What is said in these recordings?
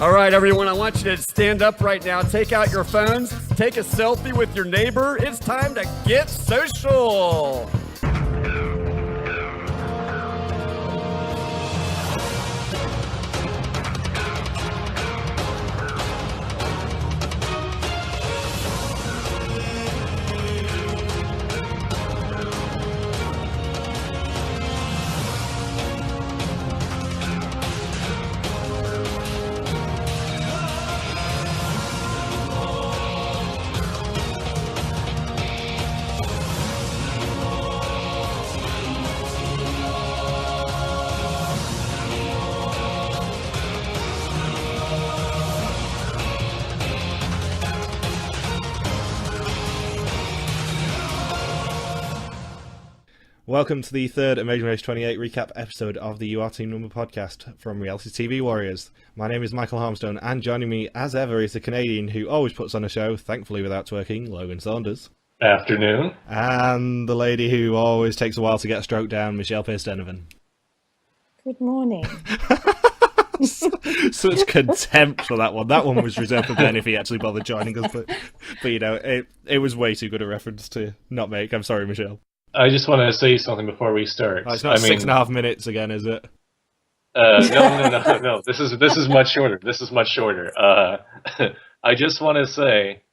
All right, everyone, I want you to stand up right now. Take out your phones. Take a selfie with your neighbor. It's time to get social. Welcome to the third Amazing Race 28 recap episode of the You Are Team Number podcast from Reality TV Warriors. My name is Michael Harmstone, and joining me as ever is the Canadian who always puts on a show, thankfully without twerking, Logan Saunders. Afternoon. And the lady who always takes a while to get a stroke down, Michelle Pearce-Denovan. Good morning. Such contempt for that one. That one was reserved for Ben if he actually bothered joining us, but you know, it was way too good a reference to not make. I'm sorry, Michelle. I just want to say something before we start. Oh, it's not 6.5 minutes again, is it? No. This is much shorter. I just want to say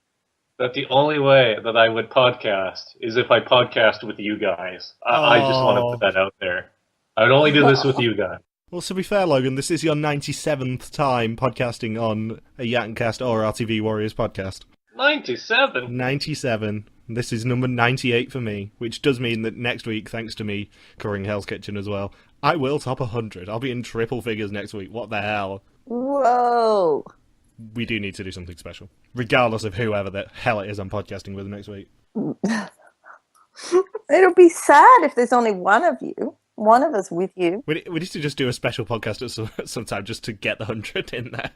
that the only way that I would podcast is if I podcast with you guys. I just want to put that out there. I would only do this with you guys. Well, to be fair, Logan, this is your 97th time podcasting on a Yattencast or RTV Warriors podcast. 97? 97. This is number 98 for me, which does mean that next week, thanks to me covering Hell's Kitchen as well, I will top 100. I'll be in triple figures next week. What the hell? Whoa. We do need to do something special, regardless of whoever the hell it is I'm podcasting with next week. It'll be sad if there's only one of us with you. We need to just do a special podcast at some time just to get the 100 in there.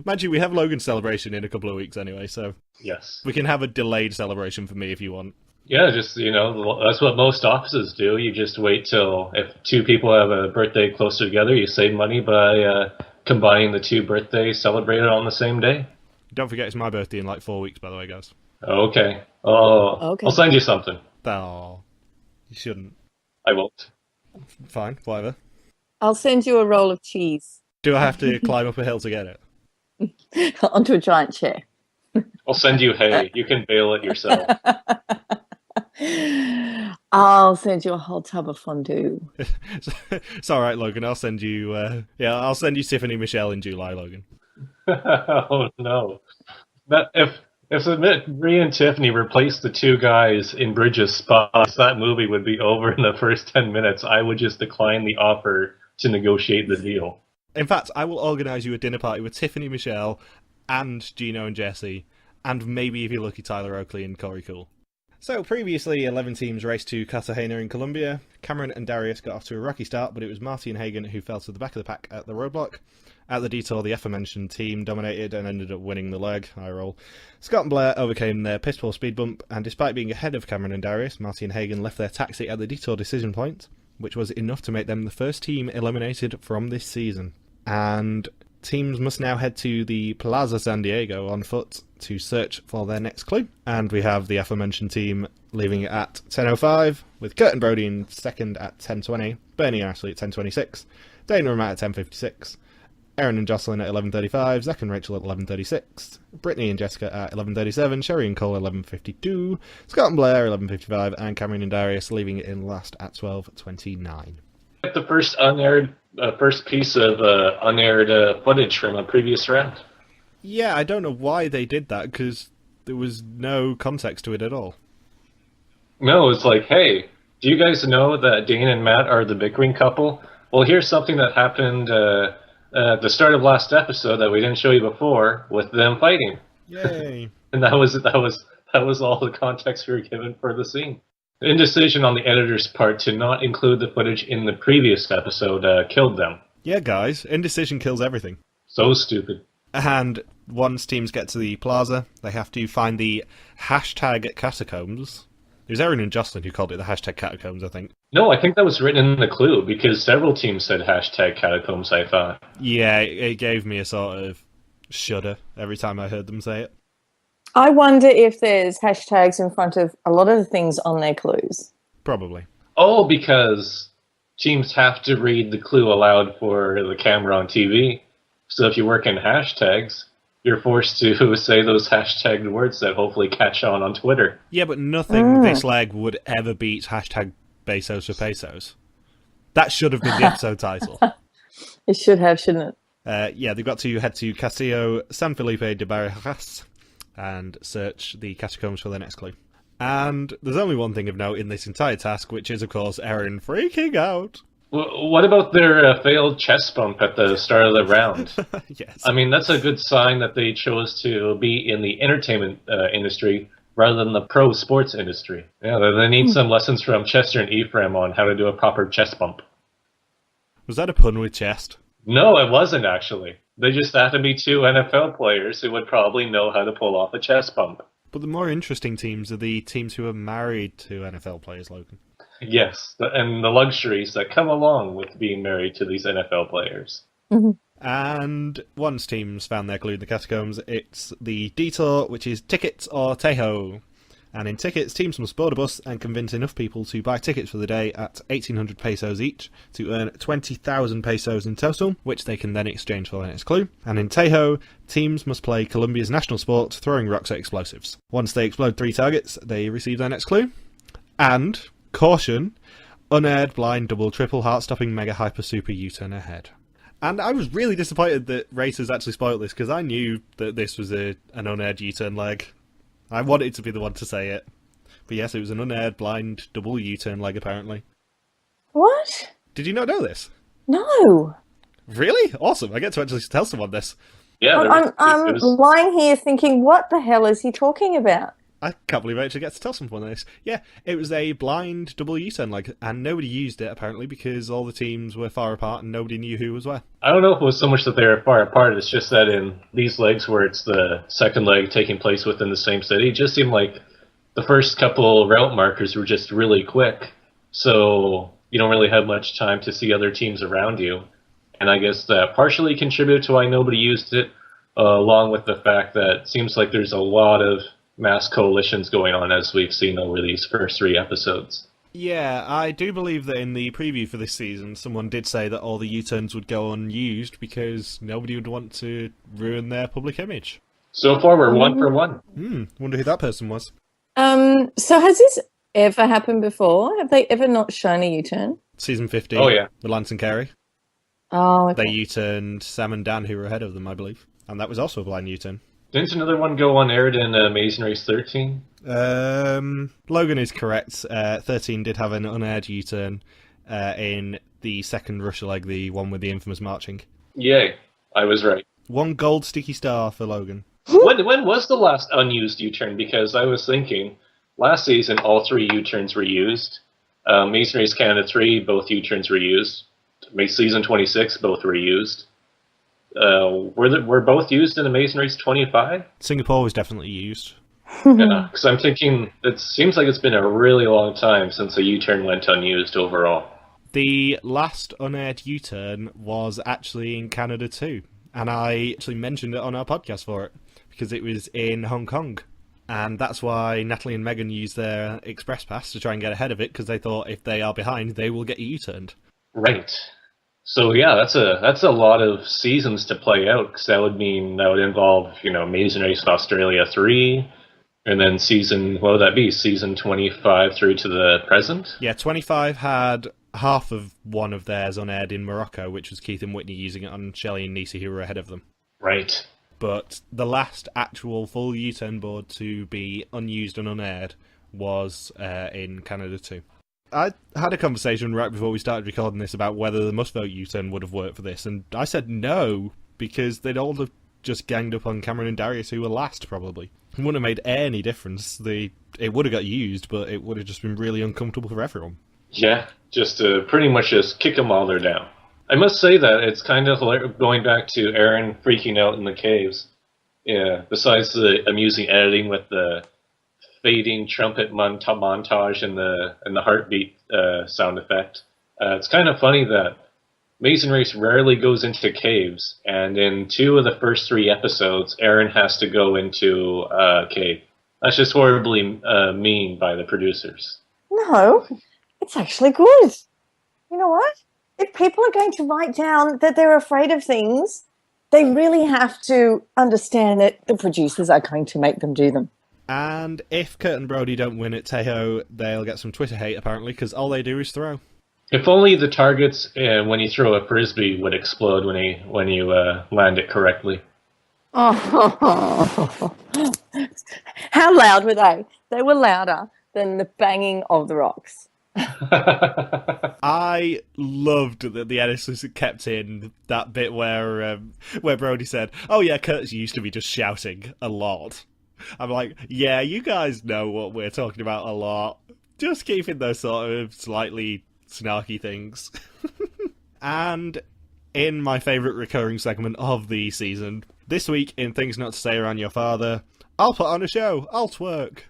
Mind you, we have Logan's celebration in a couple of weeks anyway, so yes, we can have a delayed celebration for me if you want. Yeah, just, that's what most offices do. You just wait till if two people have a birthday closer together, you save money by combining the two birthdays celebrated on the same day. Don't forget it's my birthday in like 4 weeks, by the way, guys. Okay. Okay. I'll send you something. Oh, you shouldn't. I won't. Fine, whatever. I'll send you a roll of cheese. Do I have to climb up a hill to get it? Onto a giant chair. I'll send you hay. You can bale it yourself. I'll send you a whole tub of fondue. It's all right, Logan. I'll send you. I'll send you Tiffany Michelle in July, Logan. Oh no! If Marie and Tiffany replaced the two guys in Bridges' spots, that movie would be over in the first 10 minutes. I would just decline the offer to negotiate the deal. In fact, I will organise you a dinner party with Tiffany Michelle and Gino and Jesse, and maybe, if you're lucky, Tyler Oakley and Corey Cool. So, previously, 11 teams raced to Cartagena in Colombia. Cameron and Darius got off to a rocky start, but it was Marty and Hagen who fell to the back of the pack at the roadblock. At the detour, the aforementioned team dominated and ended up winning the leg. High roll. Scott and Blair overcame their piss poor speed bump, and despite being ahead of Cameron and Darius, Marty and Hagen left their taxi at the detour decision point, which was enough to make them the first team eliminated from this season. And teams must now head to the Plaza San Diego on foot to search for their next clue. And we have the aforementioned team leaving at 10:05, with Kurt and Brody in second at 10:20, Bernie and Ashley at 10:26, Dana and Matt at 10:56, Aaron and Jocelyn at 11:35, Zach and Rachel at 11:36, Brittany and Jessica at 11:37, Sherry and Cole at 11:52, Scott and Blair at 11:55, and Cameron and Darius leaving it in last at 12:29. The first piece of unaired footage from a previous round. Yeah, I don't know why they did that, because there was no context to it at all. No, it's like, hey, do you guys know that Dane and Matt are the bickering couple? Well, here's something that happened at the start of last episode that we didn't show you before with them fighting. Yay! And that was all the context we were given for the scene. The indecision on the editor's part to not include the footage in the previous episode killed them. Yeah, guys, indecision kills everything. So stupid. And once teams get to the plaza, they have to find the hashtag catacombs. It was Aaron and Jocelyn who called it the hashtag catacombs, I think. No, I think that was written in the clue, because several teams said hashtag catacombs, I thought. Yeah, it gave me a sort of, shudder every time I heard them say it. I wonder if there's hashtags in front of a lot of the things on their clues. Probably. Oh, because teams have to read the clue aloud for the camera on TV. So if you work in hashtags, you're forced to say those hashtagged words that hopefully catch on Twitter. Yeah, but nothing this leg would ever beat hashtag Bezos for pesos. That should have been the episode title. It should have, shouldn't it? Yeah, they've got to head to Castillo San Felipe de Barajas and search the catacombs for their next clue. And there's only one thing of note in this entire task, which is, of course, Erin freaking out. What about their failed chest bump at the start of the round? Yes. I mean, that's a good sign that they chose to be in the entertainment industry rather than the pro sports industry. Yeah, they need some lessons from Chester and Ephraim on how to do a proper chest bump. Was that a pun with chest? No, it wasn't, actually. They just have to be two NFL players who would probably know how to pull off a chest bump. But the more interesting teams are the teams who are married to NFL players, Logan. Yes, and the luxuries that come along with being married to these NFL players. Mm-hmm. And once teams found their clue in the catacombs, it's the detour, which is tickets or tejo. And in tickets, teams must board a bus and convince enough people to buy tickets for the day at 1,800 pesos each to earn 20,000 pesos in total, which they can then exchange for the next clue. And in tejo, teams must play Colombia's national sport, throwing rocks at explosives. Once they explode 3 targets, they receive their next clue. And, caution, unaired, blind, double, triple, heart-stopping, mega, hyper, super U-turn ahead. And I was really disappointed that Racers actually spoiled this, because I knew that this was an unaired U-turn leg. I wanted to be the one to say it. But yes, it was an unaired, blind, double U-turn leg, apparently. What? Did you not know this? No. Really? Awesome. I get to actually tell someone this. Yeah, I'm lying here thinking, what the hell is he talking about? I can't believe I actually get to tell someone this. Yeah, it was a blind double U-turn leg, and nobody used it, apparently, because all the teams were far apart and nobody knew who was where. I don't know if it was so much that they were far apart, it's just that in these legs where it's the second leg taking place within the same city, it just seemed like the first couple route markers were just really quick, so you don't really have much time to see other teams around you. And I guess that partially contributed to why nobody used it, along with the fact that it seems like there's a lot of mass coalitions going on, as we've seen over these first 3 episodes. Yeah, I do believe that in the preview for this season, someone did say that all the U-turns would go unused because nobody would want to ruin their public image. So far, we're 1 for 1. Wonder who that person was. So has this ever happened before? Have they ever not shown a U-turn? Season 15. Oh, yeah. With Lance and Kerry. Oh, okay. They U-turned Sam and Dan, who were ahead of them, I believe. And that was also a blind U-turn. Didn't another one go unaired in Amazing Race 13? Logan is correct. 13 did have an unaired U-turn in the second Russia leg, the one with the infamous marching. Yay, I was right. 1 gold sticky star for Logan. When was the last unused U-turn? Because I was thinking, last season all 3 U-turns were used. Amazing Race Canada 3, both U-turns were used. Season 26, both were used. Were both used in Amazing Race 25? Singapore was definitely used. Yeah, because I'm thinking, it seems like it's been a really long time since a U-turn went unused overall. The last unaired U-turn was actually in Canada too, and I actually mentioned it on our podcast for it, because it was in Hong Kong. And that's why Natalie and Megan used their express pass to try and get ahead of it, because they thought if they are behind, they will get U-turned. Right. So yeah, that's a lot of seasons to play out, because that would involve, Amazing Race Australia 3, and then season 25 through to the present? Yeah, 25 had half of one of theirs unaired in Morocco, which was Keith and Whitney using it on Shelley and Nisi, who were ahead of them. Right. But the last actual full U-turn board to be unused and unaired was in Canada too. I had a conversation right before we started recording this about whether the must vote U-turn would have worked for this, and I said no, because they'd all have just ganged up on Cameron and Darius, who were last, probably. It wouldn't have made any difference. It would have got used, but it would have just been really uncomfortable for everyone. Yeah, just to pretty much just kick them while they're down. I must say that it's kind of hilarious going back to Aaron freaking out in the caves. Yeah, besides the amusing editing with the fading trumpet montage and the heartbeat sound effect. It's kind of funny that Amazing Race rarely goes into caves, and in 2 of the first 3 episodes, Aaron has to go into a cave. That's just horribly mean by the producers. No, it's actually good. You know what? If people are going to write down that they're afraid of things, they really have to understand that the producers are going to make them do them. And if Kurt and Brody don't win at Tejo, they'll get some Twitter hate, apparently, because all they do is throw. If only the targets when you throw a frisbee would explode when you land it correctly. Oh, how loud were they? They were louder than the banging of the rocks. I loved that the editors kept in that bit where Brody said, "Oh yeah, Kurt's used to be just shouting a lot." I'm like, yeah, you guys know what we're talking about a lot. Just keeping those sort of slightly snarky things. And in my favourite recurring segment of the season, this week in Things Not to Say Around Your Father, I'll put on a show, I'll twerk.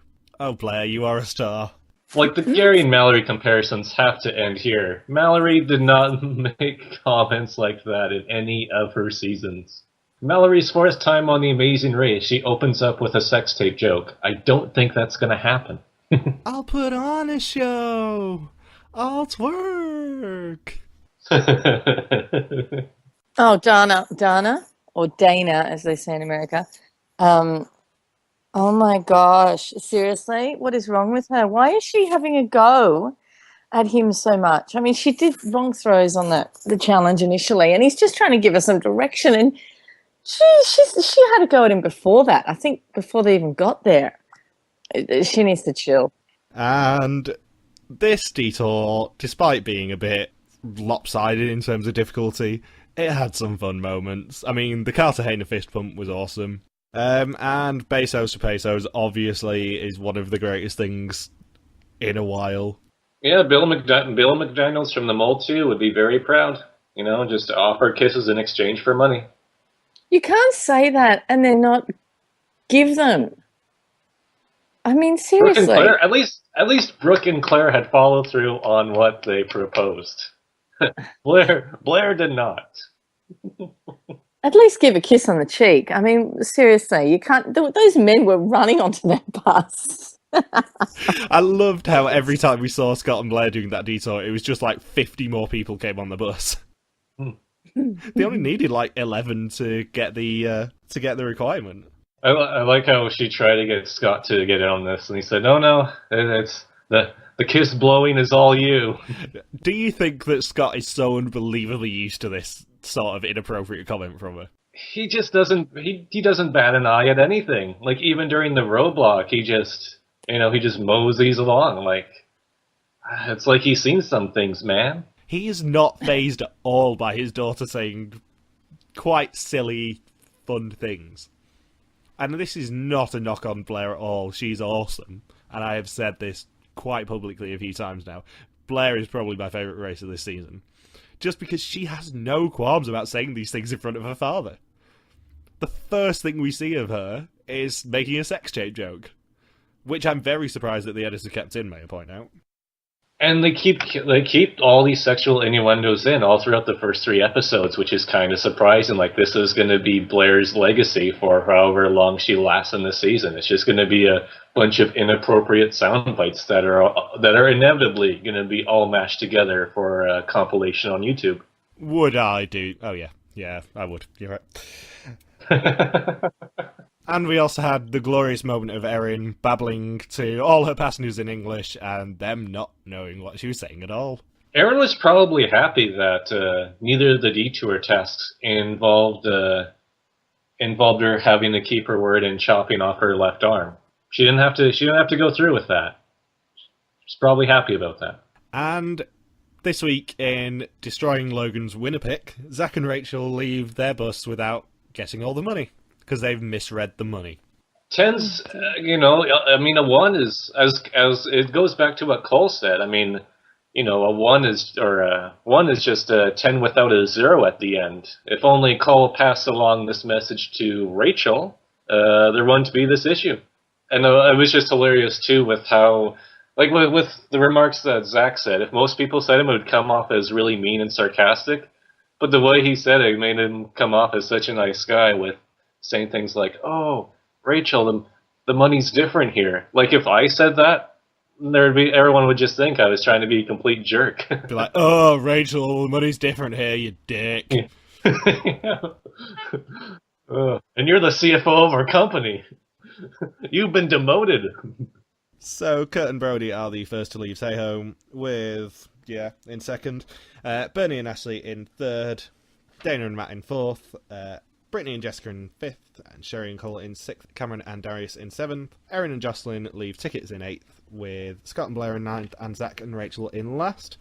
Oh, Blair, you are a star. Like, the Gary and Mallory comparisons have to end here. Mallory did not make comments like that in any of her seasons. Mallory's fourth time on The Amazing Race, she opens up with a sex tape joke. I don't think that's going to happen. I'll put on a show. I'll twerk. Oh, Dana, or Dana, as they say in America. Oh my gosh, seriously? What is wrong with her? Why is she having a go at him so much? I mean, she did wrong throws on the challenge initially, and he's just trying to give her some direction, and she had a go at him before that. I think before they even got there. She needs to chill. And this detour, despite being a bit lopsided in terms of difficulty, it had some fun moments. I mean, the Cartagena fist pump was awesome. And pesos to pesos obviously is one of the greatest things in a while. Yeah, Bill McDaniels from the Mold 2 would be very proud. You know, just to offer kisses in exchange for money. You can't say that and then not give them. I mean, seriously. Brooke and Claire, at least Brooke and Claire had followed through on what they proposed. Blair did not. At least give a kiss on the cheek. I mean, seriously, you can't. Those men were running onto that bus. I loved how every time we saw Scott and Blair doing that detour, it was just like 50 more people came on the bus. They only needed like 11 to get the requirement. I like how she tried to get Scott to get in on this, and he said, "No, it's the kiss blowing is all you." Do you think that Scott is so unbelievably used to this sort of inappropriate comment from her? He just doesn't. He doesn't bat an eye at anything. Like, even during the roadblock, he just moseys along. Like, it's like he's seen some things, man. He is not fazed at all by his daughter saying quite silly, fun things. And this is not a knock on Blair at all. She's awesome. And I have said this quite publicly a few times now. Blair is probably my favourite racer this season. Just because she has no qualms about saying these things in front of her father. The first thing we see of her is making a sex tape joke. Which I'm very surprised that the editor kept in, may I point out. And they keep all these sexual innuendos in all throughout the first 3 episodes, which is kind of surprising. Like, this is going to be Blair's legacy for however long she lasts in the season. It's just going to be a bunch of inappropriate sound bites that are inevitably going to be all mashed together for a compilation on YouTube. Would I do? Oh yeah, I would. You're right. And we also had the glorious moment of Erin babbling to all her passengers in English and them not knowing what she was saying at all. Erin was probably happy that neither of the detour tasks involved her having to keep her word and chopping off her left arm. She didn't have to go through with that. She's probably happy about that. And this week in Destroying Logan's winner pick, Zach and Rachel leave their bus without getting all the money. Because they've misread the money. 10's, I mean, a 1 is, as it goes back to what Cole said, I mean, a 1 is just a 10 without a 0 at the end. If only Cole passed along this message to Rachel, there wouldn't be this issue. And it was just hilarious, too, with how, like, with the remarks that Zach said, if most people said him, it would come off as really mean and sarcastic. But the way he said it made him come off as such a nice guy with saying things like, "Oh, Rachel, the money's different here." Like if I said that, everyone would just think I was trying to be a complete jerk. Be like, "Oh, Rachel, the money's different here, you dick." Yeah. And you're the CFO of our company. You've been demoted. So Kurt and Brody are the first to leave Stay Home with, in second. Bernie and Ashley in third. Dana and Matt in fourth. Brittany and Jessica in fifth. And Sherry and Cole in sixth. Cameron and Darius in seventh. Erin and Jocelyn leave tickets in eighth, with Scott and Blair in ninth and Zach and Rachel in last.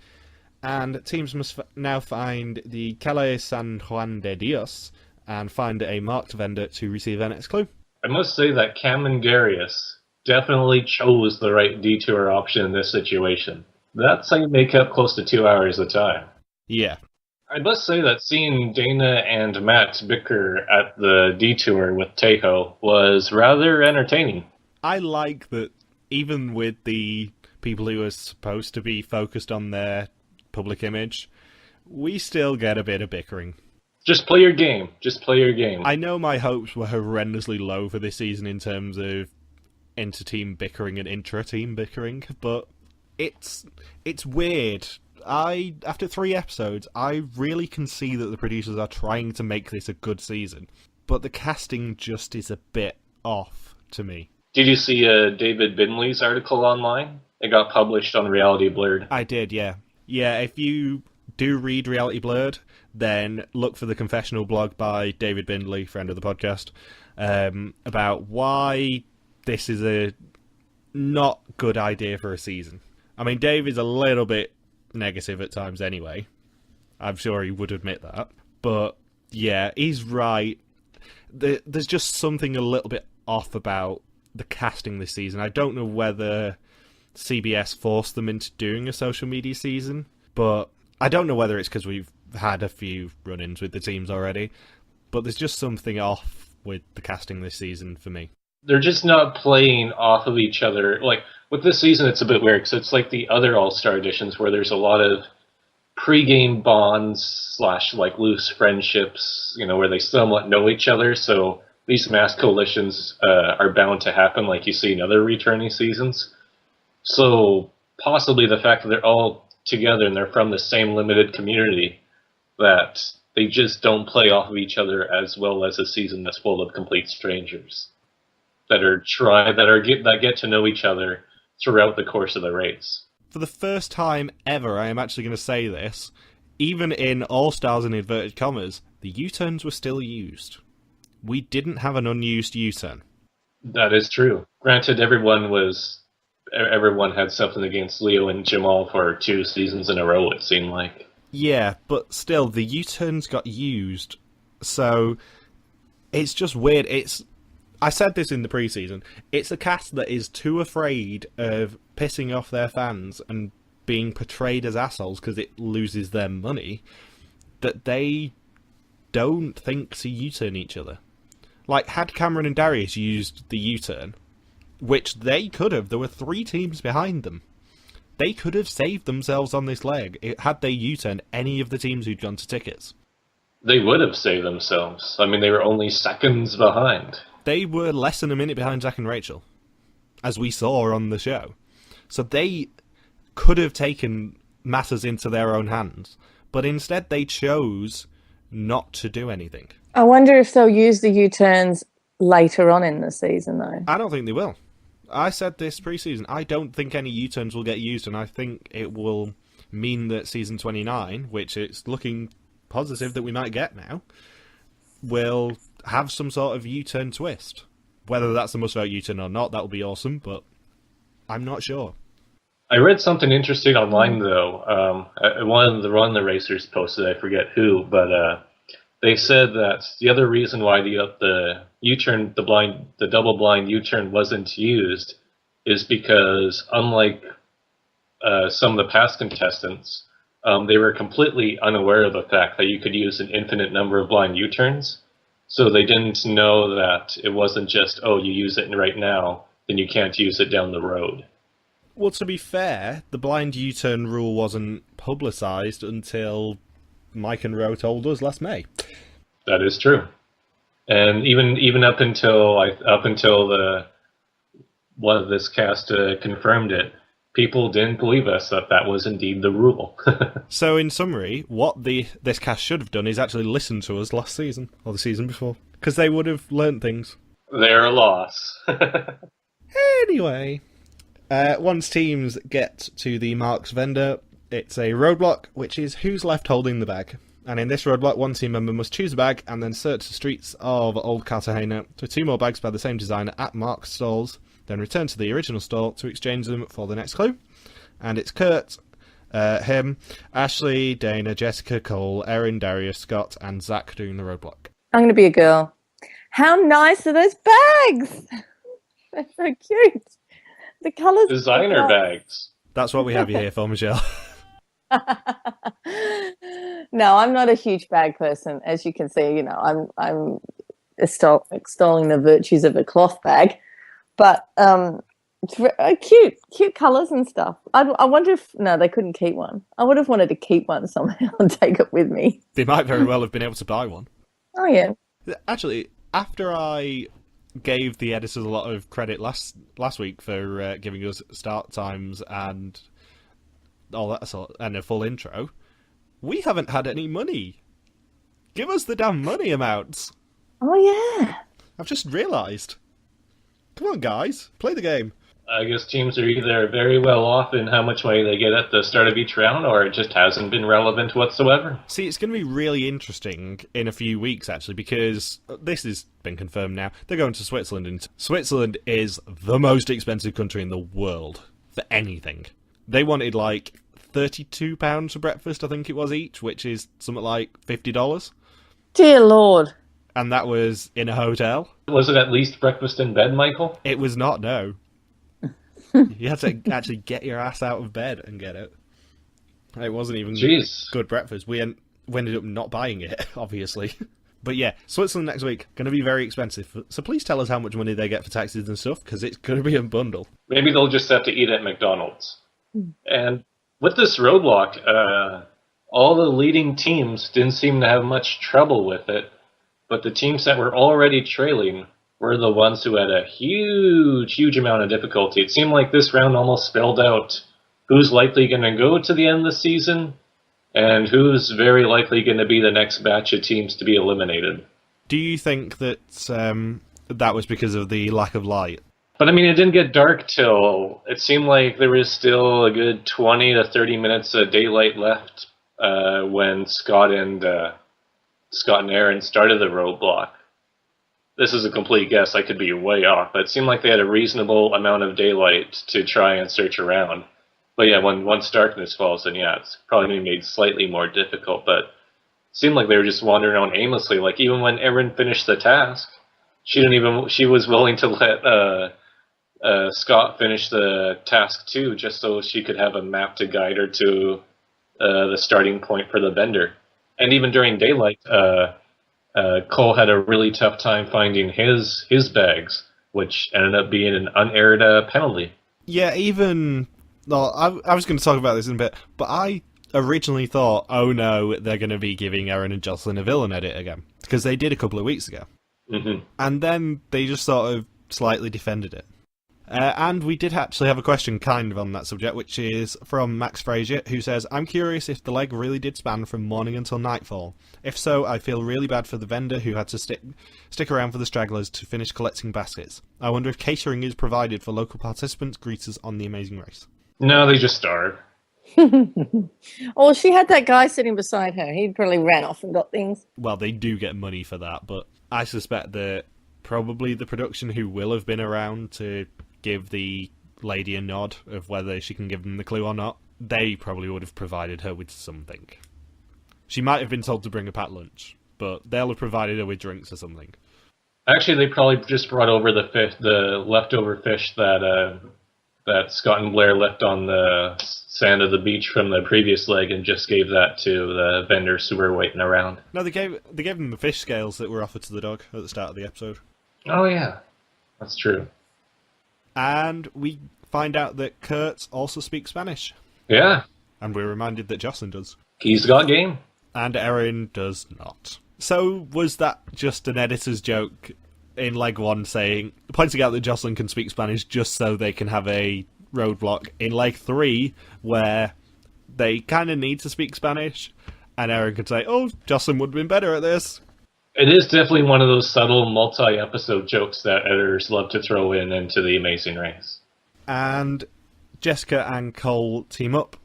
And teams must now find the Calle San Juan de Dios and find a marked vendor to receive their next clue. I must say that Cam and Darius definitely chose the right detour option in this situation. That's how you make up close to 2 hours of time. Yeah. I must say that seeing Dana and Matt bicker at the detour with Tejo was rather entertaining. I like that even with the people who are supposed to be focused on their public image, we still get a bit of bickering. Just play your game. Just play your game. I know my hopes were horrendously low for this season in terms of inter-team bickering and intra-team bickering, but it's weird. After 3 episodes, I really can see that the producers are trying to make this a good season, but the casting just is a bit off to me. Did you see David Binley's article online? It got published on Reality Blurred. I did, yeah. Yeah, if you do read Reality Blurred, then look for the confessional blog by David Bindley, friend of the podcast, about why this is a not good idea for a season. I mean, Dave is a little bit negative at times anyway. I'm sure he would admit that. But, yeah, he's right. There's just something a little bit off about the casting this season. I don't know whether CBS forced them into doing a social media season, but I don't know whether it's because we've had a few run-ins with the teams already, but there's just something off with the casting this season for me. They're just not playing off of each other. Like, with this season, it's a bit weird, because it's like the other All-Star editions where there's a lot of pre-game bonds / like loose friendships, where they somewhat know each other, so these mass coalitions are bound to happen like you see in other returning seasons. So possibly the fact that they're all together and they're from the same limited community, that they just don't play off of each other as well as a season that's full of complete strangers that get to know each other throughout the course of the race. For the first time ever, I am actually going to say this, even in All-Stars in inverted commas, the U-turns were still used. We didn't have an unused U-turn. That is true. Granted, everyone had something against Leo and Jamal for 2 seasons in a row, it seemed like. Yeah, but still, the U-turns got used, so it's just weird. I said this in the preseason, it's a cast that is too afraid of pissing off their fans and being portrayed as assholes because it loses their money, that they don't think to U-turn each other. Like, had Cameron and Darius used the U-turn, which they could have, there were 3 teams behind them, they could have saved themselves on this leg had they U-turned any of the teams who'd gone to tickets. They would have saved themselves. I mean, they were only seconds behind. They were less than a minute behind Zach and Rachel, as we saw on the show. So they could have taken matters into their own hands, but instead they chose not to do anything. I wonder if they'll use the U-turns later on in the season, though. I don't think they will. I said this pre-season. I don't think any U-turns will get used, and I think it will mean that season 29, which it's looking positive that we might get now, will have some sort of U-turn twist. Whether that's the must-vote U-turn or not, that will be awesome, but I'm not sure. I read something interesting online, though. One of the racers posted, I forget who, but they said that the other reason why the U-turn, the double-blind U-turn wasn't used is because, unlike some of the past contestants, they were completely unaware of the fact that you could use an infinite number of blind U-turns. So they didn't know that it wasn't just, oh, you use it right now, then you can't use it down the road. Well, to be fair, the blind U-turn rule wasn't publicised until Mike and Ro told us last May. That is true. And even up until the one of this cast confirmed it, people didn't believe us that was indeed the rule. So in summary, what this cast should have done is actually listen to us last season, or the season before, because they would have learnt things. They're a loss. Anyway, once teams get to the Mark's vendor, it's a roadblock, which is who's left holding the bag. And in this roadblock, one team member must choose a bag and then search the streets of Old Cartagena for 2 more bags by the same designer at Mark's stalls, then return to the original stall to exchange them for the next clue. And it's Kurt, him, Ashley, Dana, Jessica, Cole, Erin, Darius, Scott, and Zach doing the roadblock. I'm going to be a girl. How nice are those bags? They're so cute. The colours. Designer bags. That's what we have you here for, Michelle. No, I'm not a huge bag person. As you can see, I'm extolling the virtues of a cloth bag. But it's cute colours and stuff. I wonder if... No, they couldn't keep one. I would have wanted to keep one somehow and take it with me. They might very well have been able to buy one. Oh, yeah. Actually, after I gave the editors a lot of credit last week for giving us start times and all that sort, and a full intro, we haven't had any money. Give us the damn money amounts. Oh, yeah. I've just realised. Come on, guys. Play the game. I guess teams are either very well off in how much money they get at the start of each round, or it just hasn't been relevant whatsoever. See, it's going to be really interesting in a few weeks, actually, because this has been confirmed now. They're going to Switzerland, and Switzerland is the most expensive country in the world for anything. They wanted, like, £32 for breakfast, I think it was, each, which is something like $50. Dear Lord. And that was in a hotel. Was it at least breakfast in bed, Michael? It was not, no. You had to actually get your ass out of bed and get it. It wasn't even good breakfast. We ended up not buying it, obviously. But yeah, Switzerland next week, going to be very expensive. So please tell us how much money they get for taxis and stuff, because it's going to be a bundle. Maybe they'll just have to eat at McDonald's. And with this roadblock, all the leading teams didn't seem to have much trouble with it, but the teams that were already trailing were the ones who had a huge amount of difficulty. It seemed like this round almost spelled out who's likely going to go to the end of the season and who's very likely going to be the next batch of teams to be eliminated. Do you think that that was because of the lack of light? But I mean, it didn't get dark till it seemed like there was still a good 20 to 30 minutes of daylight left when Scott and Aaron started the roadblock. This is a complete guess. I could be way off, but it seemed like they had a reasonable amount of daylight to try and search around. But yeah, once darkness falls, then yeah, it's probably going to be made slightly more difficult. But it seemed like they were just wandering around aimlessly. Like even when Erin finished the task, she was willing to let Scott finish the task too, just so she could have a map to guide her to the starting point for the vendor. And even during daylight, Cole had a really tough time finding his bags, which ended up being an unaired penalty. Yeah, even... Well, I was going to talk about this in a bit, but I originally thought, oh no, they're going to be giving Erin and Jocelyn a villain edit again, because they did a couple of weeks ago. Mm-hmm. And then they just sort of slightly defended it. And we did actually have a question kind of on that subject, which is from Max Frazier, who says, I'm curious if the leg really did span from morning until nightfall. If so, I feel really bad for the vendor who had to stick around for the stragglers to finish collecting baskets. I wonder if catering is provided for local participants, greeters on the Amazing Race. No, they just starve. Oh, she had that guy sitting beside her. He probably ran off and got things. Well, they do get money for that, but I suspect that probably the production who will have been around to give the lady a nod of whether she can give them the clue or not, they probably would have provided her with something. She might have been told to bring a packed lunch, but they'll have provided her with drinks or something. Actually, they probably just brought over the leftover fish that Scott and Blair left on the sand of the beach from the previous leg and just gave that to the vendors who were waiting around. No, they gave them the fish scales that were offered to the dog at the start of the episode. Oh yeah, that's true. And we find out that Kurt also speaks Spanish. Yeah. And we're reminded that Jocelyn does. He's got game. And Erin does not. So was that just an editor's joke in leg 1 pointing out that Jocelyn can speak Spanish just so they can have a roadblock in leg 3 where they kind of need to speak Spanish and Erin can say, oh, Jocelyn would have been better at this? It is definitely one of those subtle multi-episode jokes that editors love to throw into The Amazing Race. And Jessica and Cole team up,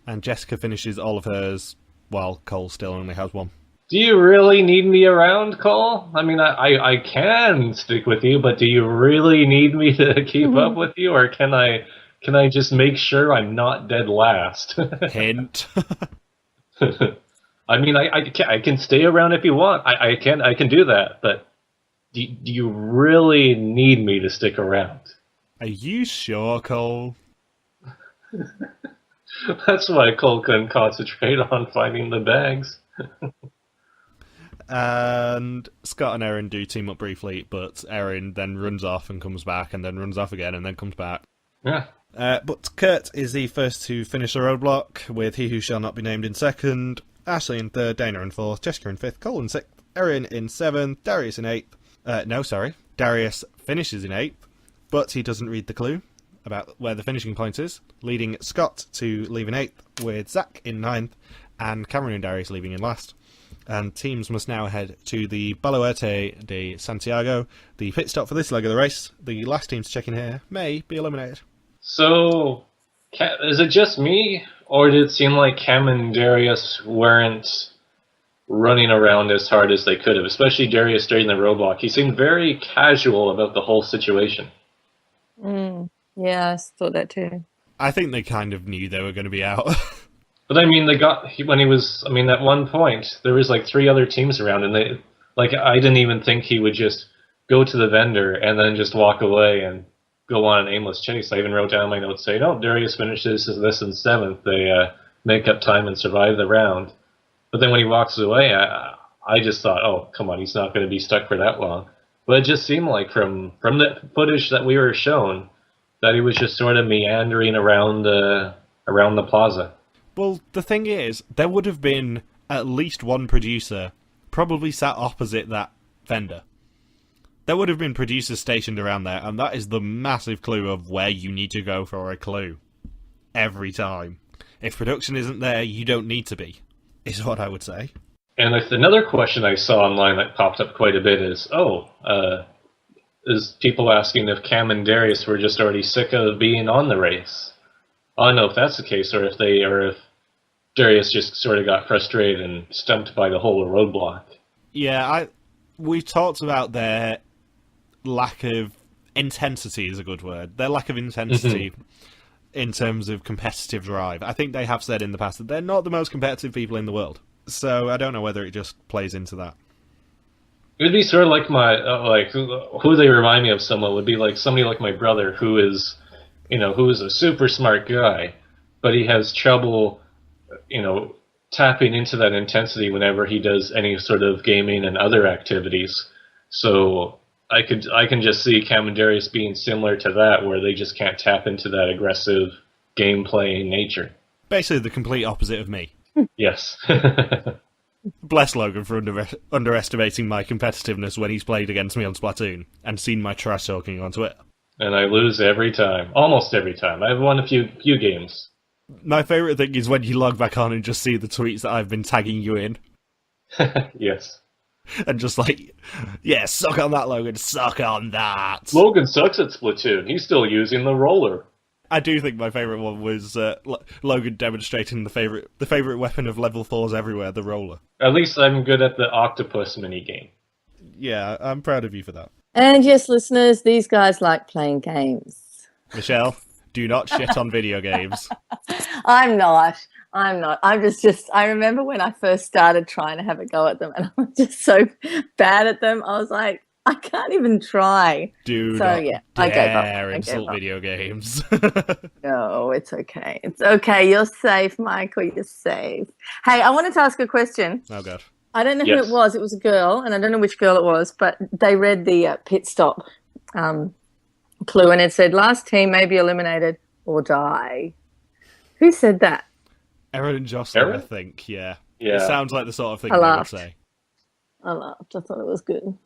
and Jessica finishes all of hers while Cole still only has one. Do you really need me around, Cole? I mean, I can stick with you, but do you really need me to keep up with you, or can I just make sure I'm not dead last? Hint. I mean, I can stay around if you want. I can do that, but do you really need me to stick around? Are you sure, Cole? That's why Cole couldn't concentrate on finding the bags. And Scott and Erin do team up briefly, but Erin then runs off and comes back, and then runs off again and then comes back. Yeah. But Kurt is the first to finish the roadblock, with He Who Shall Not Be Named in second, Ashley in third, Dana in fourth, Jessica in fifth, Cole in sixth, Erin in seventh, Darius in eighth. Darius finishes in eighth, but he doesn't read the clue about where the finishing point is, leading Scott to leave in eighth, with Zach in ninth, and Cameron and Darius leaving in last. And teams must now head to the Baluarte de Santiago, the pit stop for this leg of the race. The last team to check in here may be eliminated. So, is it just me, or did it seem like Cam and Darius weren't running around as hard as they could have, especially Darius during the roadblock? He seemed very casual about the whole situation. Yeah, I thought that too. I think they kind of knew they were going to be out. But I mean, at one point, there was like 3 other teams around, and I didn't even think he would just go to the vendor and then just walk away and go on an aimless chase. I even wrote down my notes saying, Darius finishes this in 7th. They make up time and survive the round. But then when he walks away, I just thought, oh, come on, he's not going to be stuck for that long. But it just seemed like from the footage that we were shown that he was just sort of meandering around the plaza. Well, the thing is, there would have been at least one producer probably sat opposite that vendor. There would have been producers stationed around there, and that is the massive clue of where you need to go for a clue. Every time. If production isn't there, you don't need to be, is what I would say. And another question I saw online that popped up quite a bit is people asking if Cam and Darius were just already sick of being on the race. I don't know if that's the case, or if Darius just sort of got frustrated and stumped by the whole roadblock. Yeah, we talked about their lack of intensity is a good word. Their lack of intensity in terms of competitive drive. I think they have said in the past that they're not the most competitive people in the world. So I don't know whether it just plays into that. It would be sort of like who they remind me of. Someone would be like somebody like my brother, who is a super smart guy, but he has trouble, tapping into that intensity whenever he does any sort of gaming and other activities. So I can just see Cam and Darius being similar to that, where they just can't tap into that aggressive gameplay nature. Basically the complete opposite of me. Yes. Bless Logan for underestimating my competitiveness when he's played against me on Splatoon and seen my trash talking on Twitter. And I lose every time. Almost every time. I've won a few games. My favourite thing is when you log back on and just see the tweets that I've been tagging you in. Yes. And just suck on that, Logan, suck on that. Logan sucks at Splatoon. He's still using the roller. I do think my favourite one was Logan demonstrating the favourite weapon of level 4s everywhere, the roller. At least I'm good at the octopus minigame. Yeah, I'm proud of you for that. And yes, listeners, these guys like playing games. Michelle, do not shit on video games. I'm not. I remember when I first started trying to have a go at them, and I was just so bad at them. I was like, I can't even try. I dare insult video games. No, it's okay. It's okay. You're safe, Michael. You're safe. Hey, I wanted to ask a question. Oh, God. I don't know who it was. It was a girl, and I don't know which girl it was, but they read the pit stop clue, and it said, last team may be eliminated or die. Who said that? Erin and Jocelyn, I think, yeah. Yeah. It sounds like the sort of thing I they would laughed. say. I laughed. I thought it was good.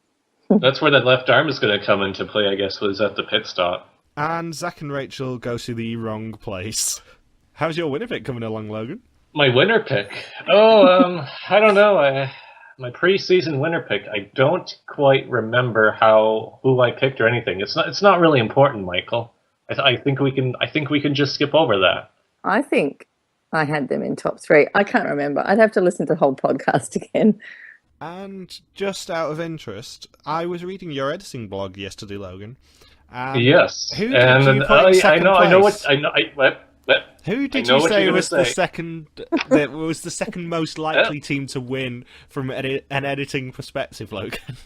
That's where that left arm is going to come into play, I guess, was at the pit stop. And Zach and Rachel go to the wrong place. How's your winner pick coming along, Logan? My winner pick? Oh, I don't know. My preseason winner pick, I don't quite remember who I picked or anything. It's not really important, Michael. I think we can just skip over that. I think I had them in top 3. I can't remember. I'd have to listen to the whole podcast again. And just out of interest, I was reading your editing blog yesterday, Logan. And Yes, who did you put in second place? Who did you say was the second? That was the second most likely team to win from an editing perspective, Logan.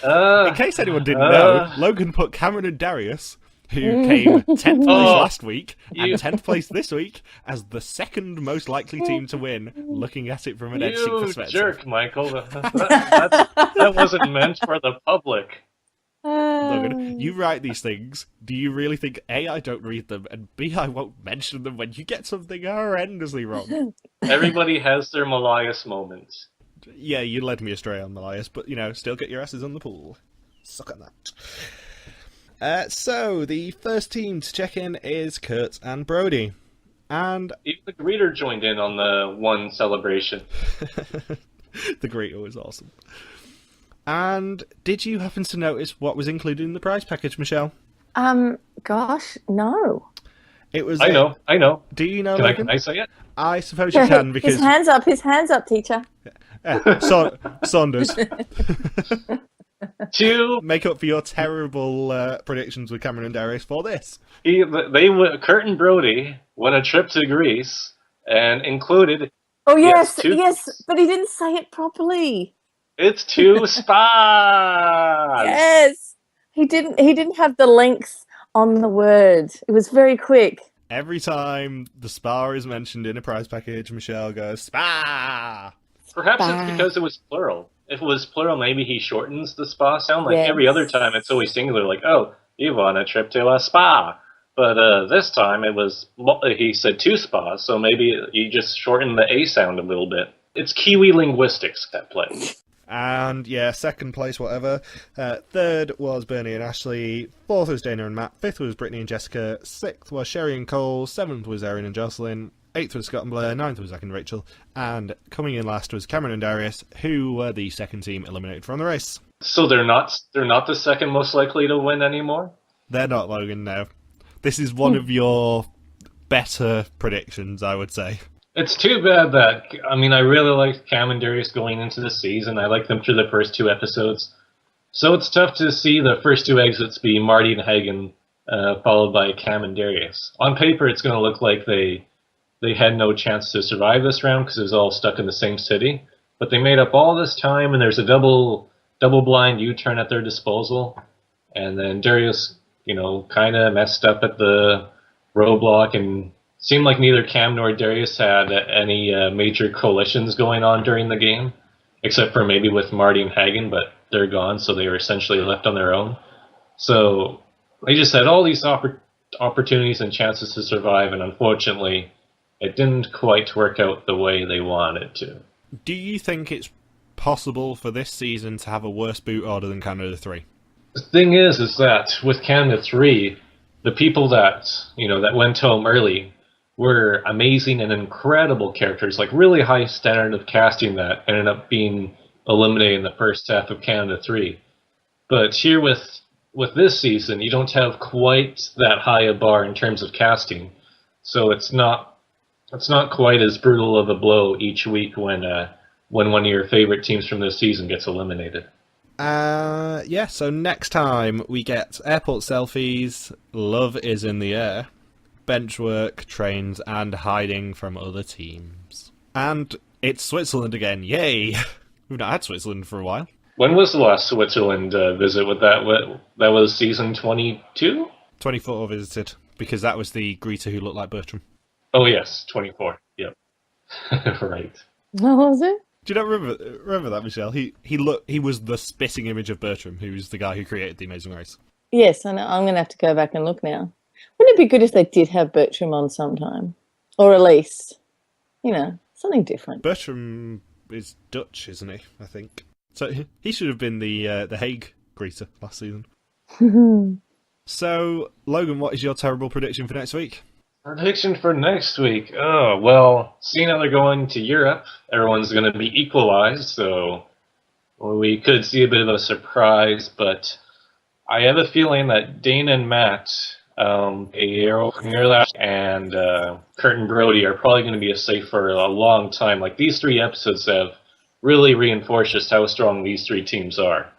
In case anyone didn't know, Logan put Cameron and Darius, who came 10th place last week and 10th place this week, as the second most likely team to win, looking at it from an editing perspective. You jerk, Michael. That wasn't meant for the public. Logan, you write these things. Do you really think, A, I don't read them, and B, I won't mention them when you get something horrendously wrong? Everybody has their Malias moments. Yeah, you led me astray on Malias, but, still get your asses on the pool. Suck on that. So, the first team to check in is Kurt and Brody. And even the greeter joined in on the one celebration. The greeter was awesome. And did you happen to notice what was included in the prize package, Michelle? Gosh, no. It was. I know. Do you know? Can I say it? I suppose you can because his hands up, teacher. Saunders. To make up for your terrible predictions with Cameron and Darius for this. Kurt and Brody went a trip to Greece and included. Oh yes, but he didn't say it properly. It's 2 spas. Yes, he didn't have the length on the word. It was very quick. Every time the spa is mentioned in a prize package, Michelle goes spa. Perhaps it's because it was plural. If it was plural, maybe he shortens the spa sound. Like every other time, it's always singular. Like, oh, you've on a trip to a spa. But this time he said 2 spas, so maybe you just shortened the A sound a little bit. It's Kiwi Linguistics that play. And yeah, second place, whatever. Third was Bernie and Ashley. Fourth was Dana and Matt. Fifth was Brittany and Jessica. Sixth was Sherry and Cole. Seventh was Erin and Jocelyn. Eighth was Scott and Blair. Ninth was Zach and Rachel. And coming in last was Cameron and Darius, who were the second team eliminated from the race. So they're not the second most likely to win anymore? They're not, Logan, no. This is one of your better predictions, I would say. It's too bad that, I really liked Cam and Darius going into the season. I liked them through the first 2 episodes. So it's tough to see the first 2 exits be Marty and Hagen, followed by Cam and Darius. On paper, it's going to look like they had no chance to survive this round because it was all stuck in the same city. But they made up all this time, and there's a double blind U-turn at their disposal. And then Darius, kind of messed up at the roadblock and seemed like neither Cam nor Darius had any major coalitions going on during the game, except for maybe with Marty and Hagen, but they're gone, so they were essentially left on their own. So they just had all these opportunities and chances to survive, and unfortunately, it didn't quite work out the way they wanted to. Do you think it's possible for this season to have a worse boot order than Canada 3? The thing is that with Canada 3, the people that went home early were amazing and incredible characters, like really high standard of casting that ended up being eliminated in the first half of Canada 3. But here with this season, you don't have quite that high a bar in terms of casting, so it's not quite as brutal of a blow each week when one of your favorite teams from this season gets eliminated. So next time we get airport selfies, love is in the air, bench work, trains, and hiding from other teams. And it's Switzerland again, yay! We've not had Switzerland for a while. When was the last Switzerland visit with that? That was season 22? 24 visited, because that was the greeter who looked like Bertram. Oh yes, 24, yep. Right. What was it? Do you not remember that, Michelle? He was the spitting image of Bertram, who's the guy who created The Amazing Race. Yes, I know. I'm going to have to go back and look now. Wouldn't it be good if they did have Bertram on sometime? Or at least, Something different. Bertram is Dutch, isn't he? I think. So he should have been the Hague greeter last season. So, Logan, what is your terrible prediction for next week? Prediction for next week? Oh, well, seeing how they're going to Europe, everyone's going to be equalized, so we could see a bit of a surprise, but I have a feeling that Dane and Matt, and Kurt and Brody are probably going to be safe for a long time. Like, these 3 episodes have really reinforced just how strong these 3 teams are.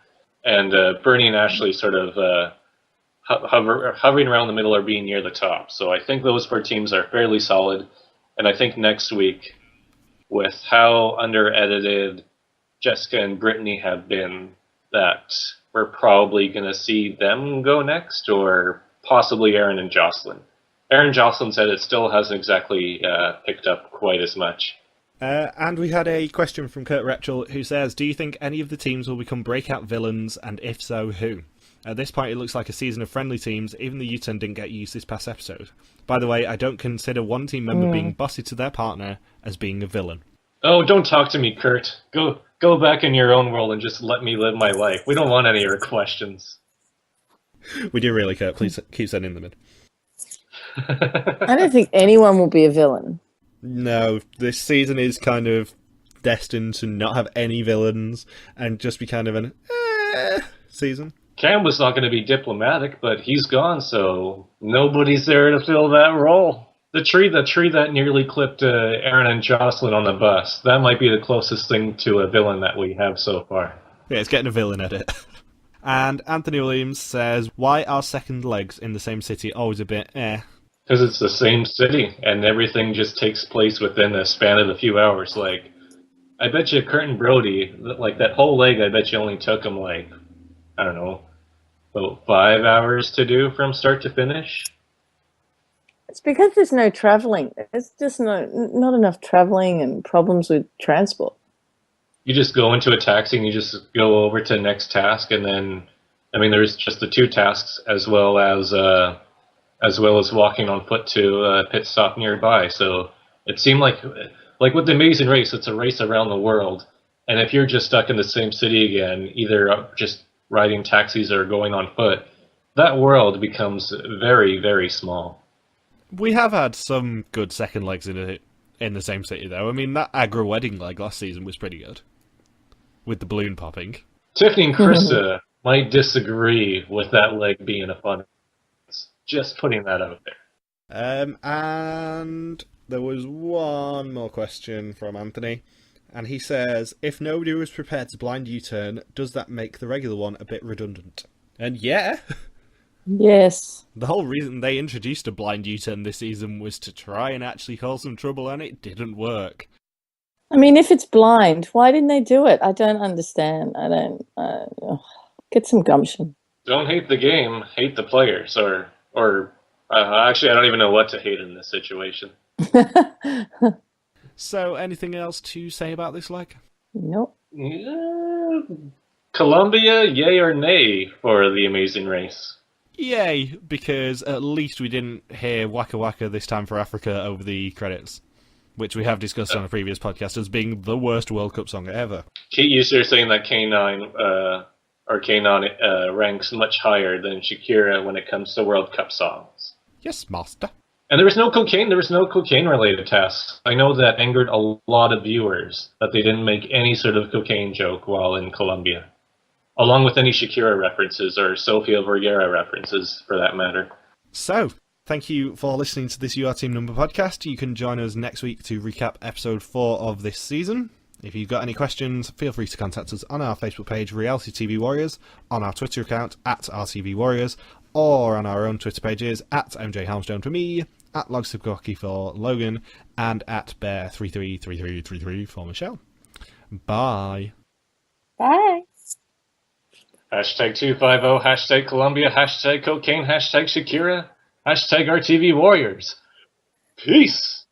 And Bernie and Ashley sort of hovering around the middle or being near the top. So I think those 4 teams are fairly solid. And I think next week, with how under-edited Jessica and Brittany have been, that we're probably going to see them go next, or possibly Aaron and Jocelyn. Aaron Jocelyn said it still hasn't exactly picked up quite as much. And we had a question from Kurt Retchell, who says, do you think any of the teams will become breakout villains, and if so, who? At this point, it looks like a season of friendly teams. Even the U-turn didn't get used this past episode. By the way, I don't consider one team member being bossy to their partner as being a villain. Oh, don't talk to me, Kurt. Go back in your own world and just let me live my life. We don't want any of your questions. We do really, Kurt. Please keep sending them in. I don't think anyone will be a villain. No, this season is kind of destined to not have any villains and just be kind of an season. Cam was not going to be diplomatic, but he's gone, so nobody's there to fill that role. The tree that nearly clipped Aaron and Jocelyn on the bus, that might be the closest thing to a villain that we have so far. Yeah, it's getting a villain edit. And Anthony Williams says, why are second legs in the same city always a bit Because it's the same city, and everything just takes place within a span of a few hours. Like, I bet you Kurt and Brody, like that whole leg, I bet you only took them like, I don't know, about 5 hours to do from start to finish. It's because there's no traveling. There's just not enough traveling and problems with transport. You just go into a taxi and you just go over to the next task, and then, I mean, there's just the 2 tasks as well as walking on foot to a pit stop nearby. So it seemed like with the Amazing Race, it's a race around the world, and if you're just stuck in the same city again, either just riding taxis or going on foot, that world becomes very, very small. We have had some good second legs in the same city, though. I mean, that Agra wedding leg last season was pretty good, with the balloon popping. Tiffany and Krista might disagree with that leg being a fun. Just putting that out there. And there was one more question from Anthony, and he says, if nobody was prepared to blind U-turn, does that make the regular one a bit redundant? And yeah. Yes. The whole reason they introduced a blind U-turn this season was to try and actually cause some trouble, and it didn't work. I mean, if it's blind, why didn't they do it? I don't understand. I don't get some gumption. Don't hate the game, hate the players, or actually, I don't even know what to hate in this situation. So, anything else to say about this leg? Nope. Yeah. Colombia, yay or nay for the Amazing Race? Yay, because at least we didn't hear Waka Waka This Time for Africa over the credits, which we have discussed on a previous podcast as being the worst World Cup song ever. Kate User saying that K9 ranks much higher than Shakira when it comes to World Cup songs. Yes, master. And there was no cocaine-related tasks. I know that angered a lot of viewers that they didn't make any sort of cocaine joke while in Colombia, along with any Shakira references or Sofia Vergara references, for that matter. So, thank you for listening to this UR Team Number podcast. You can join us next week to recap episode 4 of this season. If you've got any questions, feel free to contact us on our Facebook page, Reality TV Warriors, on our Twitter account, @RTV Warriors, or on our own Twitter pages, @MJ for me, @Logsubcocky for Logan, and @Bear333333 for Michelle. Bye. Bye. #250, #Colombia, #cocaine, #Shakira, #RTV Warriors. Peace!